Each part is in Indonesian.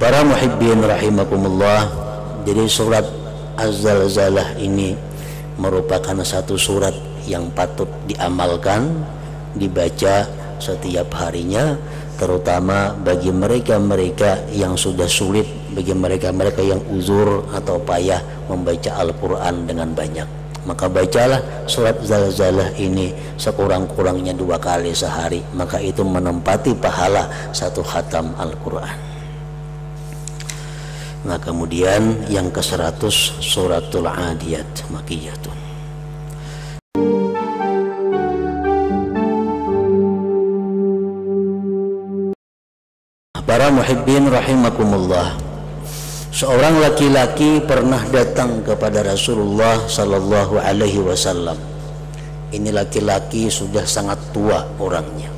Para muhibbin rahimakumullah, jadi surat Az-Zalzalah ini merupakan satu surat yang patut diamalkan, dibaca setiap harinya, terutama bagi mereka-mereka yang sudah sulit, bagi mereka-mereka yang uzur atau payah membaca Al-Quran dengan banyak. Maka bacalah surat Zalzalah ini sekurang-kurangnya 2 kali sehari, maka itu menempati pahala 1 khatam Al-Quran. Nah kemudian yang ke-100 suratul Adiyat Makkiyatun. Para muhibbin rahimakumullah, seorang laki-laki pernah datang kepada Rasulullah sallallahu alaihi wasallam. Ini laki-laki sudah sangat tua orangnya.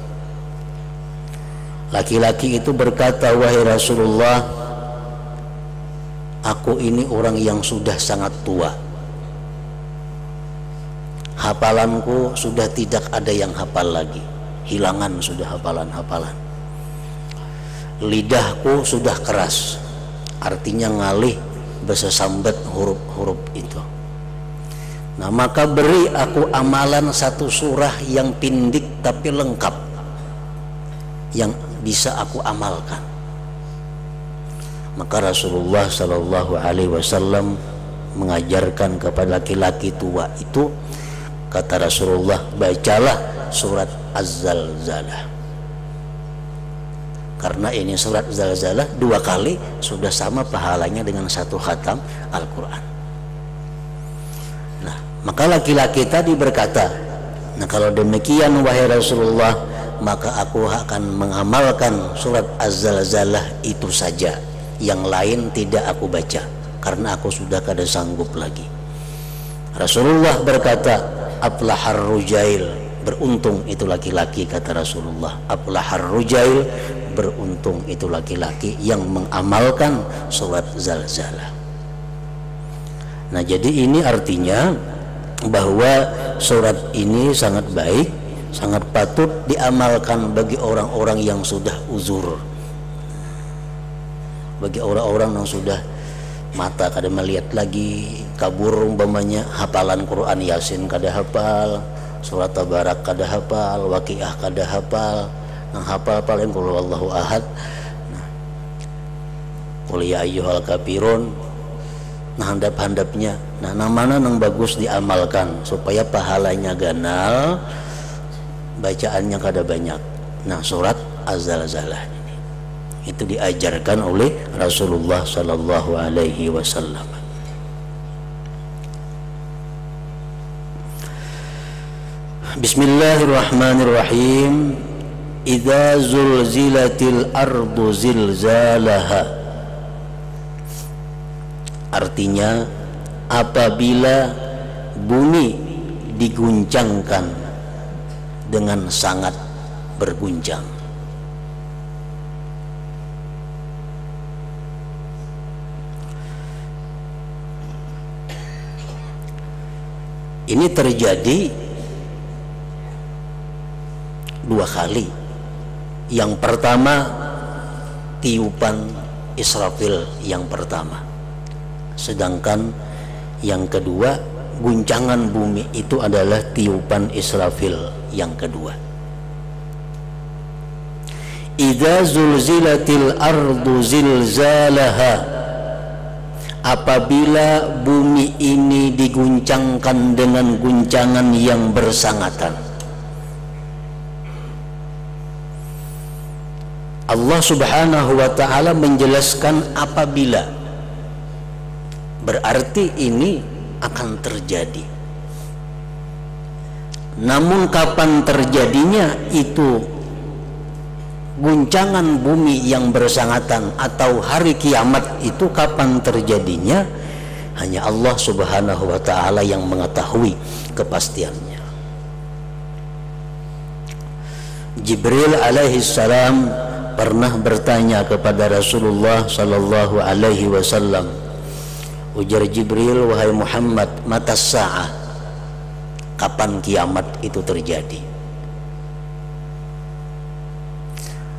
Laki-laki itu berkata, "Wahai Rasulullah, aku ini orang yang sudah sangat tua. Hafalanku sudah tidak ada yang hafal lagi. Hilangan sudah hafalan-hafalan. Lidahku sudah keras, artinya ngalih bersesambet huruf-huruf itu. Nah maka beri aku amalan 1 surah yang pindik tapi lengkap, yang bisa aku amalkan." Maka Rasulullah Shallallahu Alaihi Wasallam mengajarkan kepada laki-laki tua itu, kata Rasulullah, bacalah surat Az-Zalzalah. Karena ini surat Zalzalah 2 kali sudah sama pahalanya dengan 1 khatam Al-Quran. Nah maka laki-laki tadi berkata, nah kalau demikian wahai Rasulullah, maka aku akan mengamalkan surat Az-Zalzalah itu saja, yang lain tidak aku baca karena aku sudah kada sanggup lagi. Rasulullah berkata, aflahar rujail, beruntung itu laki-laki, kata Rasulullah, aflahar rujail, beruntung itu laki-laki yang mengamalkan surat Zalzalah. Nah jadi ini artinya bahwa surat ini sangat baik, sangat patut diamalkan bagi orang-orang yang sudah uzur, bagi orang-orang yang sudah mata kada melihat lagi, kabur umpamanya, hafalan Quran Yasin kada hafal, surat Tabarak kada hafal, Waqiah kada hafal, yang hafal paling qul huwallahu ahad, nah qul ya ayyuhal kafirun, nah handap-handapnya. Nah mana yang bagus diamalkan supaya pahalanya ganal, bacaannya kada banyak. Nah surat Az-Zalzalah ini itu diajarkan oleh Rasulullah Sallallahu Alaihi Wasallam. Bismillahirrahmanirrahim. Idza zulzilatil ardu zilzalaha, artinya apabila bumi diguncangkan dengan sangat berguncang. Ini terjadi 2 kali. Yang pertama tiupan Israfil yang pertama, sedangkan yang kedua guncangan bumi itu adalah tiupan Israfil yang kedua. Idza zulzilatil ardu zilzalaha, apabila bumi ini diguncangkan dengan guncangan yang bersangatan. Allah Subhanahu wa ta'ala menjelaskan apabila, berarti ini akan terjadi. Namun kapan terjadinya itu guncangan bumi yang bersangatan atau hari kiamat itu kapan terjadinya, hanya Allah Subhanahu wa ta'ala yang mengetahui kepastiannya. Jibril alaihi salam pernah bertanya kepada Rasulullah sallallahu alaihi wasallam. Ujar Jibril, wahai Muhammad, mata sa'ah, kapan kiamat itu terjadi?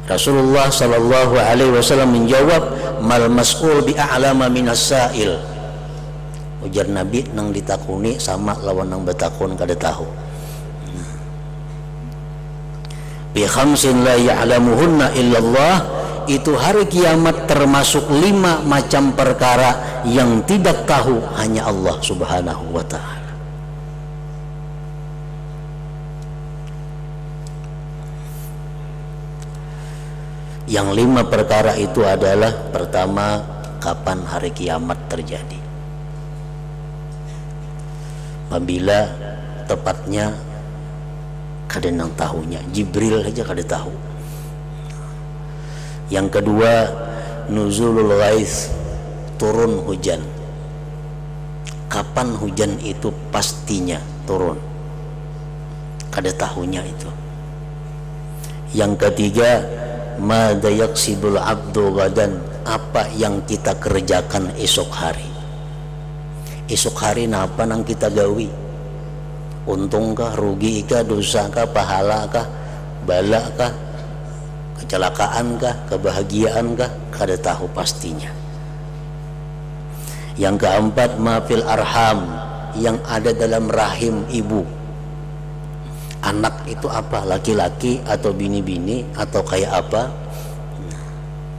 Rasulullah sallallahu alaihi wasallam menjawab, mal mas'ul bi a'lama minas sa'il. Ujar Nabi nang ditakuni sama lawan nang betakun kada tahu. Bi khamsin la ya'lamuhunna illallah, itu hari kiamat termasuk 5 macam perkara yang tidak tahu hanya Allah Subhanahu wa ta'ala. Yang 5 perkara itu adalah, pertama, kapan hari kiamat terjadi. Apabila tepatnya kada nang tahunya, Jibril saja kada tahu. Yang kedua, nuzulul ghais, turun hujan. Kapan hujan itu pastinya turun, kada tahunya itu. Yang ketiga, mada yaksibul abdu gadan, apa yang kita kerjakan esok hari. Esok hari napa nang kita gawi, untung kah, rugi kah, dosa kah, pahala kah, bala kah, kecelakaan kah, kebahagiaan kah, kada tahu pastinya. Yang keempat, mafil arham, yang ada dalam rahim ibu. Anak itu apa, laki-laki atau bini-bini atau kayak apa,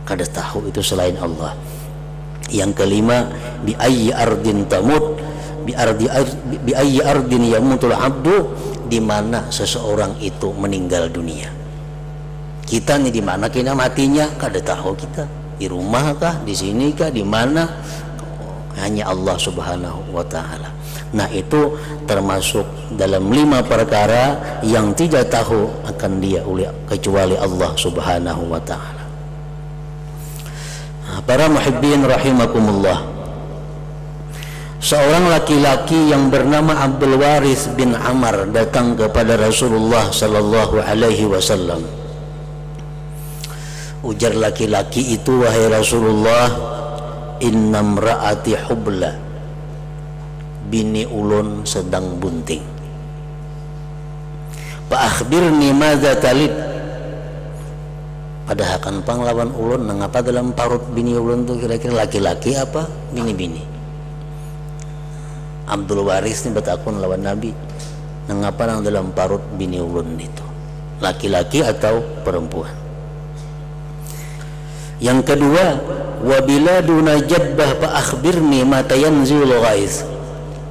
kada tahu itu selain Allah. Yang kelima, bi ayyi ardin tamut, bi ayyi ardin yamutul abdu, di mana seseorang itu meninggal dunia. Kita nih di mana kena matinya kada tahu kita, di rumah kah, di sini kah, di mana, hanya Allah Subhanahu wa ta'ala. Nah, itu termasuk dalam 5 perkara yang tidak tahu akan dia kecuali Allah Subhanahu wa ta'ala. Para muhibbin rahimakumullah, seorang laki-laki yang bernama Abdul Waris bin Amr datang kepada Rasulullah sallallahu alaihi wasallam. Ujar laki-laki itu, wahai Rasulullah, inna mra'ati hubla, bini ulun sedang bunting. Fa akhbirni madza talid, padahal kan panglawan ulun nangapa dalam parut bini ulun tuh kira-kira laki-laki apa bini-bini. Abdul Waris ini betakun lawan Nabi, nangapa nang dalam parut bini ulun itu, laki-laki atau perempuan. Yang kedua, wa biladuna jabbah fa akhbirni mata yanzilul ghais.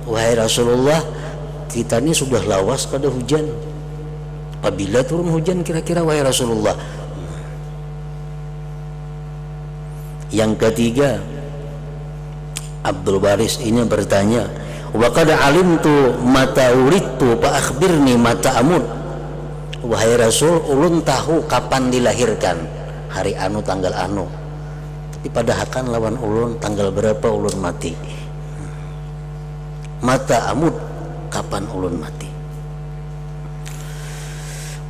Wahai Rasulullah, kita ini sudah lawas kada hujan, apabila turun hujan kira-kira wahai Rasulullah. Yang ketiga, Abdul Baris ini bertanya, wa qad alimtu mata uridtu fa akhbirni mata amut. Wahai Rasul, ulun tahu kapan dilahirkan, hari anu tanggal anu, tapi padahal kan lawan ulun tanggal berapa ulun mati. Mata amut, kapan ulun mati.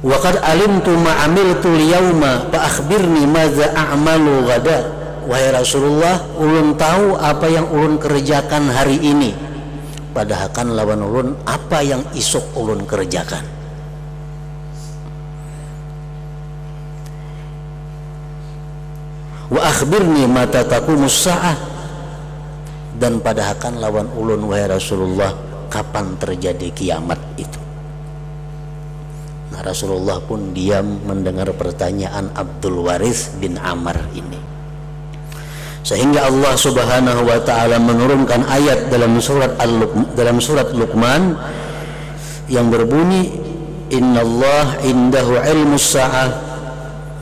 Wa qad alimtu ma amiltu al-yauma fa akhbirni madza a'malu ghada. Wahai Rasulullah, ulun tahu apa yang ulun kerjakan hari ini, padahal kan lawan ulun apa yang isok ulun kerjakan. Wa akhbirni mata taqumus sa'ah, dan padahal kan lawan ulun wahai Rasulullah kapan terjadi kiamat itu. Nah, Rasulullah pun diam mendengar pertanyaan Abdul Waris bin Amr ini, sehingga Allah Subhanahu wa ta'ala menurunkan ayat dalam surat Luqman yang berbunyi, innallaha indahu ilmus sa'ah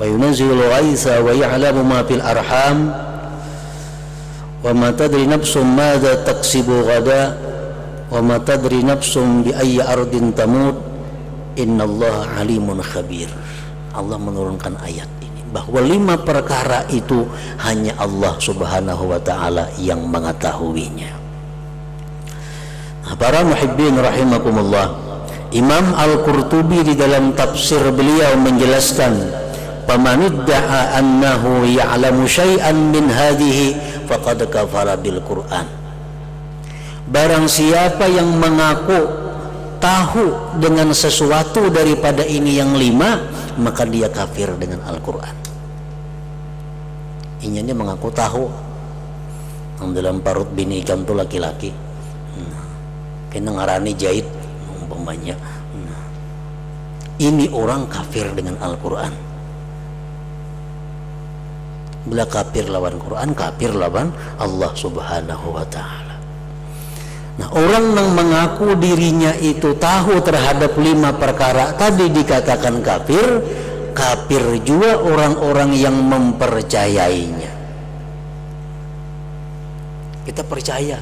wa yunazzilu ghaitsa wa ya'lamu ma fil arham wa ma tadri nafsum madza taksibu ghada wa ma tadri nafsum bi ayyi ardin tamut innallaha alimun khabir. Allah menurunkan ayat ini bahwa 5 perkara itu hanya Allah Subhanahu wa ta'ala yang mengetahuinya. Nah, para muhibbin rahimakumullah, Imam Al-Qurtubi di dalam tafsir beliau menjelaskan, famanidda'a annahu ya'lamu syai'an min hadhihi faqad kafara bil Qur'an. Barang siapa yang mengaku tahu dengan sesuatu daripada ini yang 5, maka dia kafir dengan Al-Quran. Inya mengaku tahu. Yang dalam parut bini ikan tuh laki-laki. Kena ngarani jahit umpamanya. Ini orang kafir dengan Al-Quran. Bila kafir lawan Quran, kafir lawan Allah Subhanahu wa ta'ala. Nah, orang yang mengaku dirinya itu tahu terhadap 5 perkara tadi dikatakan kafir. Kafir juga orang-orang yang mempercayainya. Kita percaya.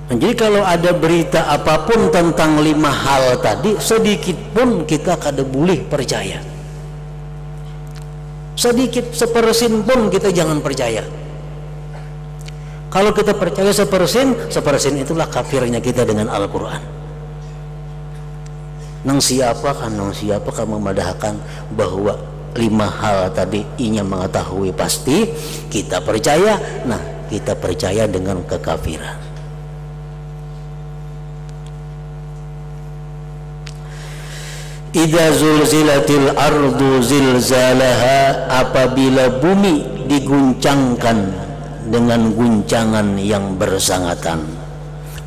Nah, jadi kalau ada berita apapun tentang 5 hal tadi, sedikit pun kita kada boleh percaya. Sedikit sepersen pun kita jangan percaya. Kalau kita percaya sepersen itulah kafirnya kita dengan Al-Quran. Nang siapa memadahkan bahwa 5 hal tadi inya mengetahui pasti, kita percaya. Nah, kita percaya dengan kekafiran. Idza zulzilatil ardu zilzalaha, apabila bumi diguncangkan dengan guncangan yang bersangatan.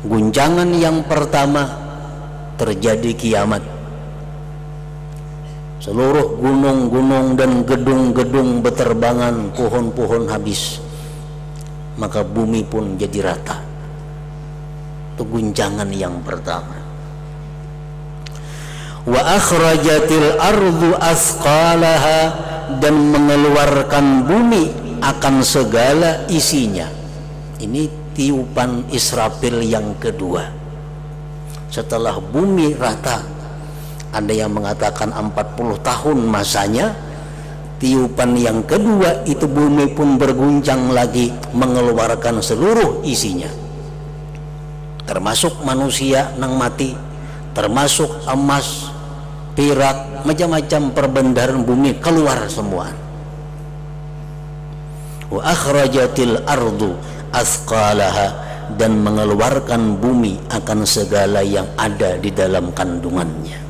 Guncangan yang pertama, terjadi kiamat. Seluruh gunung-gunung dan gedung-gedung beterbangan, pohon-pohon habis, maka bumi pun jadi rata. Itu guncangan yang pertama. Wa akhrajatil ardu asqalaha, dan mengeluarkan bumi akan segala isinya. Ini tiupan Israfil yang kedua. Setelah bumi rata, ada yang mengatakan 40 tahun masanya, tiupan yang kedua itu bumi pun berguncang lagi, mengeluarkan seluruh isinya, termasuk manusia nang mati, termasuk emas, perak, macam-macam perbendaharaan bumi keluar semua. Wa akhrajatil ardu asqalaha, dan mengeluarkan bumi akan segala yang ada di dalam kandungannya.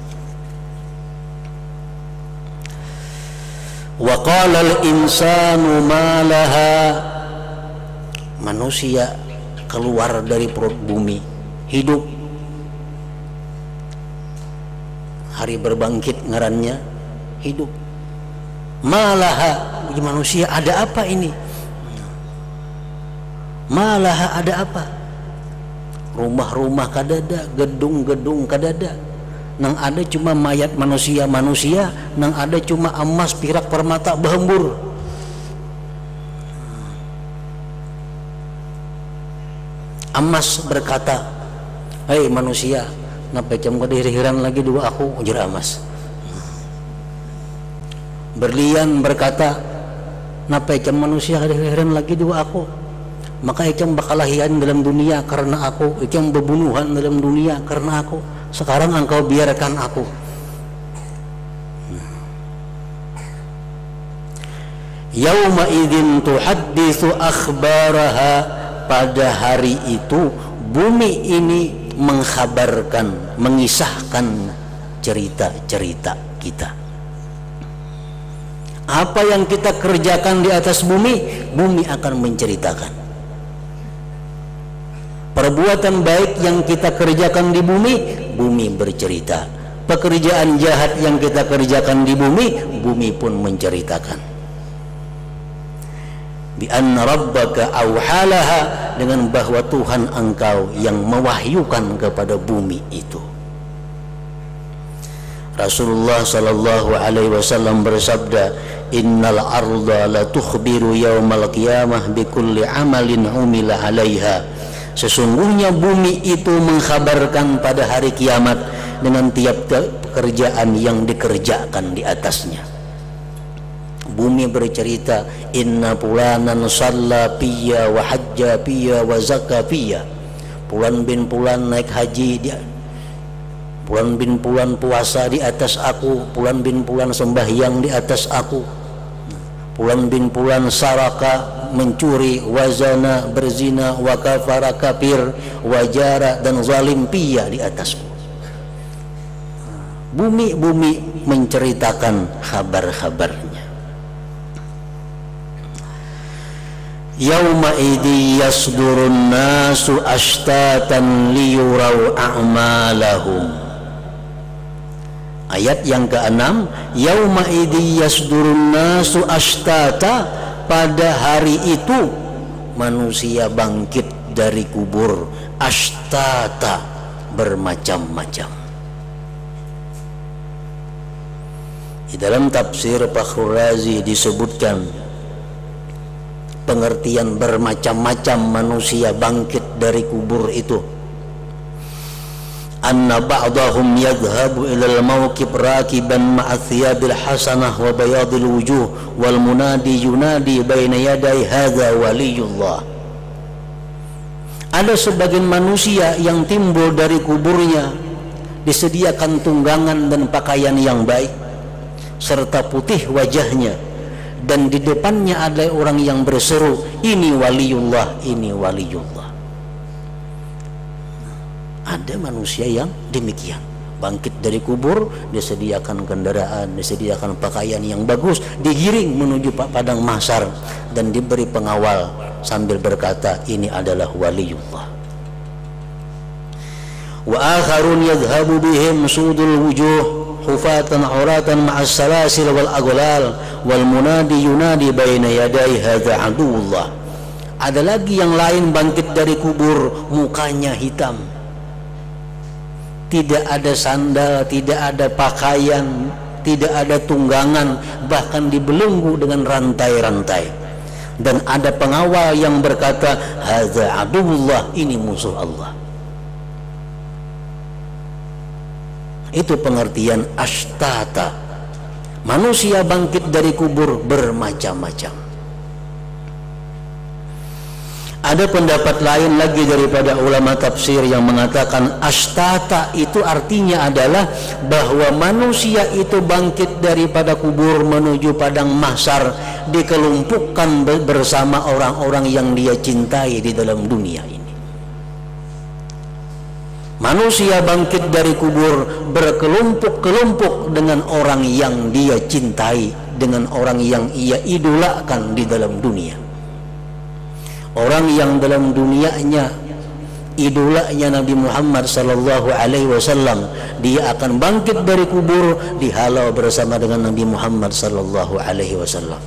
Wa qalal insanu ma laha, manusia keluar dari perut bumi, hidup. Hari berbangkit ngarannya hidup. Malaha, manusia ada apa ini? Malaha ada apa? Rumah-rumah kadada, gedung-gedung kadada. Nang ada cuma mayat manusia-manusia, nang ada cuma emas, perak, permata berhembur. Emas berkata, "Hei manusia, napa jam kau dihiriran lagi dua aku ujar emas." Berlian berkata, "Napa jam manusia dihiriran lagi dua aku? Maka ikam bakalahian dalam dunia karena aku, ikam bebunuhan dalam dunia karena aku. Sekarang engkau biarkan aku." Yauma idzin tuhadditsu akhbaraha, pada hari itu bumi ini mengkhabarkan, mengisahkan cerita-cerita kita. Apa yang kita kerjakan di atas bumi, bumi akan menceritakan. Perbuatan baik yang kita kerjakan di bumi, bumi bercerita. Pekerjaan jahat yang kita kerjakan di bumi, bumi pun menceritakan. Bi anna rabbaka awhalaha, dengan bahwa Tuhan engkau yang mewahyukan kepada bumi itu. Rasulullah sallallahu alaihi wasallam bersabda, "Innal arda la tukhbiru yaumal qiyamah bi kulli amalin umila 'alaiha." Sesungguhnya bumi itu mengkhabarkan pada hari kiamat dengan tiap-tiap pekerjaan yang dikerjakan di atasnya. Bumi bercerita, "Inna fulanan shalla fiyya wa hajja fiyya wa zakka fiyya." Fulan bin fulan naik haji dia, fulan bin fulan puasa di atas aku, fulan bin fulan sembahyang di atas aku, fulan bin fulan saraka mencuri, wazana berzina, wa kafara kafir, wajara dan zalim pia di atasku. bumi-bumi menceritakan kabar-kabarnya. Yauma idzi yasdurun nasu ashtatan liyurau a'malahum. Ayat yang ke-6, yauma idzi yasdurun nasu ashtata, pada hari itu manusia bangkit dari kubur ashtata, bermacam-macam. Di dalam tafsir Fakhrul Razi disebutkan pengertian bermacam-macam manusia bangkit dari kubur itu. Anna ba'dahum yadhhabu ilal mawqib rakiban ma'a thiyabil hasanah wa bayadil wujuh wal munadi yunadi baina yaday hadza waliyullah. Ada sebagian manusia yang timbul dari kuburnya disediakan tunggangan dan pakaian yang baik serta putih wajahnya, dan di depannya ada orang yang berseru, ini waliyullah, ini waliyullah. Ada manusia yang demikian, bangkit dari kubur, disediakan kendaraan, disediakan pakaian yang bagus, digiring menuju padang mahsyar dan diberi pengawal sambil berkata, ini adalah waliyullah. Wa akharun yadhhabu bihim sudul wujuh hufatan uratan ma'as salasil wal aghlal wal munadi yunadi baina yaday hadza aduwullah. Ada lagi yang lain bangkit dari kubur, mukanya hitam, tidak ada sandal, tidak ada pakaian, tidak ada tunggangan, bahkan dibelenggu dengan rantai-rantai, dan ada pengawal yang berkata, hadza aduwullah, ini musuh Allah. Itu pengertian ashtata, manusia bangkit dari kubur bermacam-macam. Ada pendapat lain lagi daripada ulama tafsir yang mengatakan ashtata itu artinya adalah bahwa manusia itu bangkit daripada kubur menuju padang mahsyar, dikelumpukkan bersama orang-orang yang dia cintai di dalam dunia ini. Manusia bangkit dari kubur berkelompok-kelompok dengan orang yang dia cintai, dengan orang yang ia idolakan di dalam dunia. Orang yang dalam dunianya idolanya Nabi Muhammad sallallahu alaihi wasallam, dia akan bangkit dari kubur dihalau bersama dengan Nabi Muhammad sallallahu alaihi wasallam.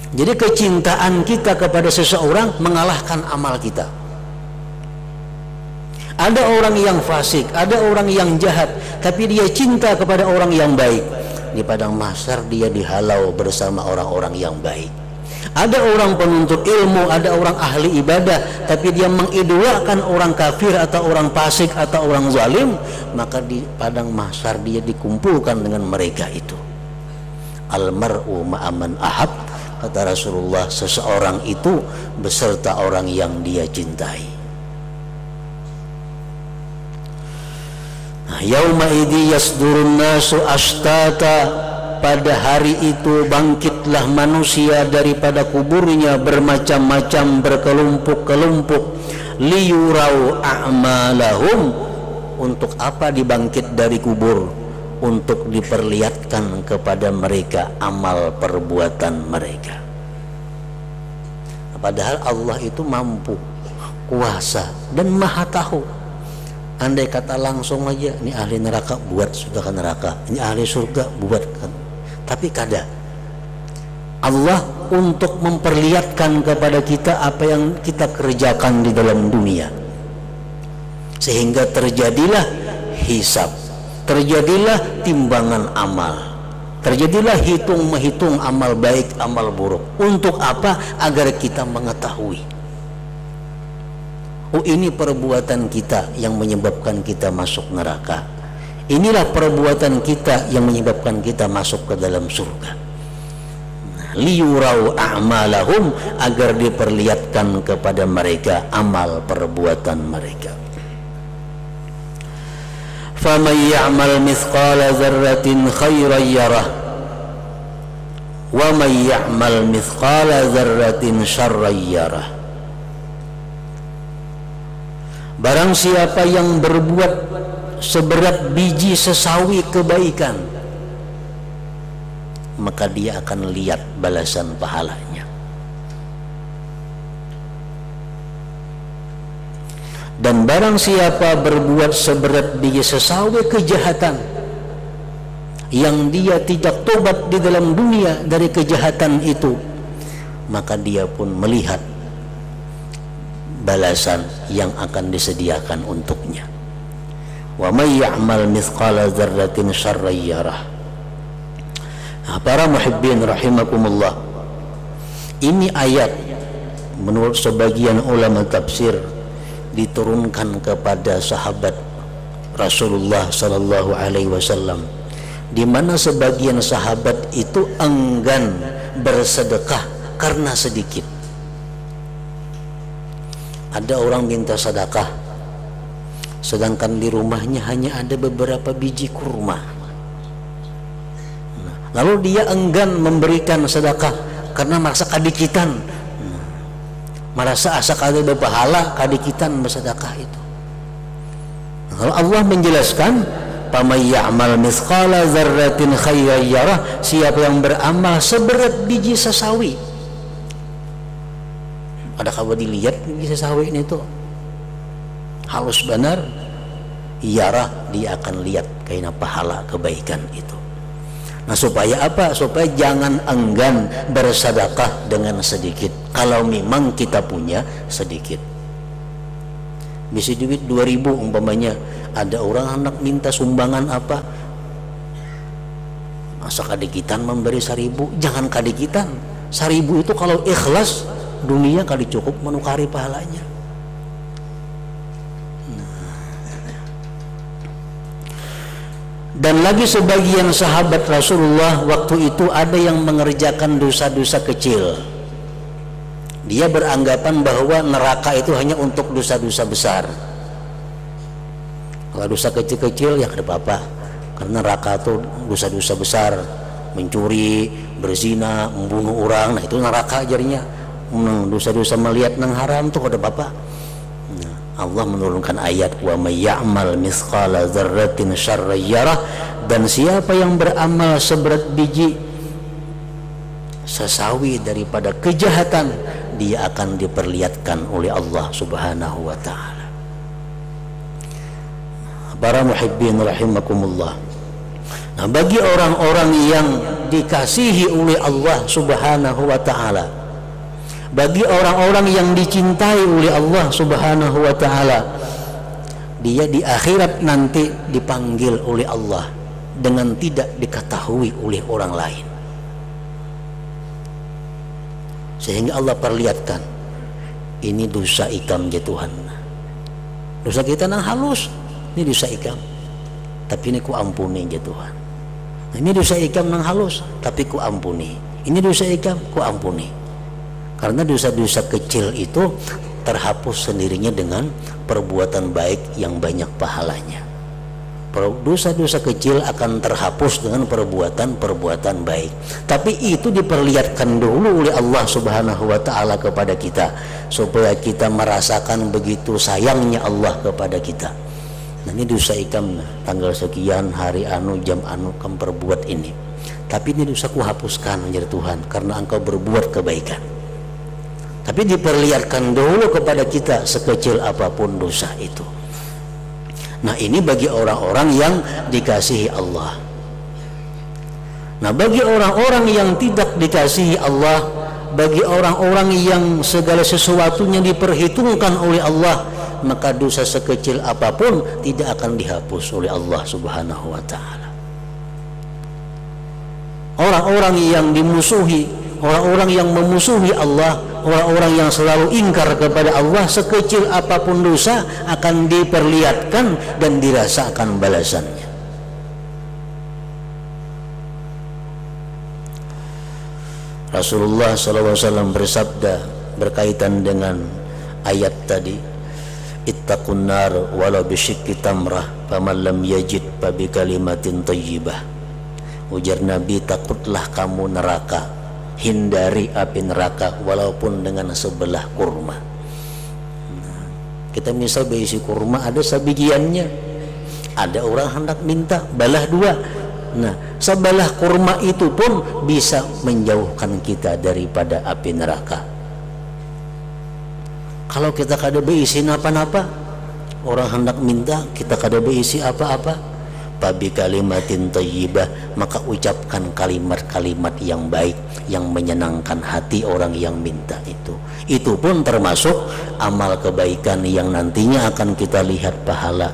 Jadi kecintaan kita kepada seseorang mengalahkan amal kita. Ada orang yang fasik, ada orang yang jahat, tapi dia cinta kepada orang yang baik. Di padang mahsyar dia dihalau bersama orang-orang yang baik. Ada orang penuntut ilmu, ada orang ahli ibadah, tapi dia mengidolakan orang kafir atau orang fasik atau orang zalim, maka di padang mahsyar dia dikumpulkan dengan mereka itu. Almar'u ma'aman ahab, kata Rasulullah, seseorang itu beserta orang yang dia cintai. Nah, yauma idzi yasdurun nasu ashtata, pada hari itu bangkitlah manusia daripada kuburnya bermacam-macam, berkelompok-kelompok. Liyurau a'malahum, untuk apa dibangkit dari kubur? Untuk diperlihatkan kepada mereka amal perbuatan mereka. Padahal Allah itu mampu, kuasa, dan maha tahu. Andai kata langsung aja, ini ahli neraka, buat sudah ke neraka, ini ahli surga, buat kan. Tapi kada, Allah untuk memperlihatkan kepada kita apa yang kita kerjakan di dalam dunia, sehingga terjadilah hisab, terjadilah timbangan amal, terjadilah hitung-menghitung amal baik, amal buruk. Untuk apa? Agar kita mengetahui, oh, ini perbuatan kita yang menyebabkan kita masuk neraka, inilah perbuatan kita yang menyebabkan kita masuk ke dalam surga. Liyurau a'malahum, agar diperlihatkan kepada mereka amal perbuatan mereka. Faman ya'mal mithqala dzarratin khairan yarah wa man ya'mal mithqala dzarratin syarran yarah. barang siapa yang berbuat seberat biji sesawi kebaikan, maka dia akan lihat balasan pahalanya. Dan barang siapa berbuat seberat biji sesawi kejahatan yang dia tidak tobat di dalam dunia dari kejahatan itu, maka dia pun melihat balasan yang akan disediakan untuknya. Wa may ya'mal mithqala dzarratin syarran yarah. Para muhibbin rahimakumullah, ini ayat menurut sebagian ulama tafsir diturunkan kepada sahabat Rasulullah sallallahu alaihi wasallam, di mana sebagian sahabat itu enggan bersedekah karena sedikit. Ada orang minta sedekah sedangkan di rumahnya hanya ada beberapa biji kurma. Lalu dia enggan memberikan sedekah karena merasa kadikitan, merasa asa kada berpahala kadikitan bersedekah itu. Kalau Allah menjelaskan, "Faman ya'mal mithqala dzarratin khairan yarah," siapa yang beramal seberat biji sesawi. Ada kabar dilihat biji sesawi ini tuh halus benar, yarah, dia akan lihat kaina pahala kebaikan itu. Nah, supaya apa? Supaya jangan enggan bersedekah dengan sedikit. Kalau memang kita punya sedikit, bisa duit 2000 umpamanya, ada orang anak minta sumbangan apa, masa kadikitan memberi 1000? Jangan kadikitan. 1000 itu kalau ikhlas dunia kali cukup menukari pahalanya. Dan lagi sebagian sahabat Rasulullah waktu itu ada yang mengerjakan dosa-dosa kecil. Dia beranggapan bahwa neraka itu hanya untuk dosa-dosa besar. Kalau dosa kecil-kecil ya tidak apa-apa, karena neraka itu dosa-dosa besar, mencuri, berzina, membunuh orang, nah itu neraka jadinya. Dosa-dosa melihat nang haram tuh ada apa-apa. Allah menurunkan ayat, wa may ya'mal mithqala dzarratin syarran yarah, dan siapa yang beramal seberat biji sesawi daripada kejahatan, dia akan diperlihatkan oleh Allah Subhanahu wa taala. Para muhibbin rahimakumullah. Nah, bagi orang-orang yang dikasihi oleh Allah Subhanahu wa taala, bagi orang-orang yang dicintai oleh Allah Subhanahu wa taala, dia di akhirat nanti dipanggil oleh Allah dengan tidak diketahui oleh orang lain, sehingga Allah perlihatkan, ini dosa ikam ya Tuhan, dosa kita nang halus, ini dosa ikam, tapi ini ku ampuni ya Tuhan. Ini dosa ikam nang halus, tapi ku ampuni, ini dosa ikam ku ampuni. Karena dosa-dosa kecil itu terhapus sendirinya dengan perbuatan baik yang banyak pahalanya. Dosa-dosa kecil akan terhapus dengan perbuatan-perbuatan baik. Tapi itu diperlihatkan dulu oleh Allah Subhanahu wa taala kepada kita, supaya kita merasakan begitu sayangnya Allah kepada kita. Nah, ini dosa ikam tanggal sekian, hari anu, jam anu kamu perbuat ini. Tapi ini dosa ku hapuskan menjadi Tuhan karena engkau berbuat kebaikan. Tapi diperlihatkan dulu kepada kita sekecil apapun dosa itu. Nah, ini bagi orang-orang yang dikasihi Allah. Nah, bagi orang-orang yang tidak dikasihi Allah, bagi orang-orang yang segala sesuatunya diperhitungkan oleh Allah, maka dosa sekecil apapun tidak akan dihapus oleh Allah Subhanahu wa taala. Orang-orang yang dimusuhi, orang-orang yang memusuhi Allah, orang-orang yang selalu ingkar kepada Allah, sekecil apapun dosa akan diperlihatkan dan dirasakan balasannya. Rasulullah SAW bersabda berkaitan dengan ayat tadi, ittaqun nar walau bisyikki tamrah faman lam yajid fa bi kalimatin thayyibah. Ujar Nabi, takutlah kamu neraka, hindari api neraka walaupun dengan sebelah kurma. kita misal berisi kurma ada sabigiannya, ada orang hendak minta balah dua. Nah, sebalah kurma itu pun bisa menjauhkan kita daripada api neraka. Kalau kita kada berisi apa-apa, orang hendak minta kita kada berisi apa-apa, babi kalimatin thayyibah, maka ucapkan kalimat-kalimat yang baik yang menyenangkan hati orang yang minta itu. Itu pun termasuk amal kebaikan yang nantinya akan kita lihat pahala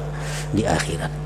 di akhirat.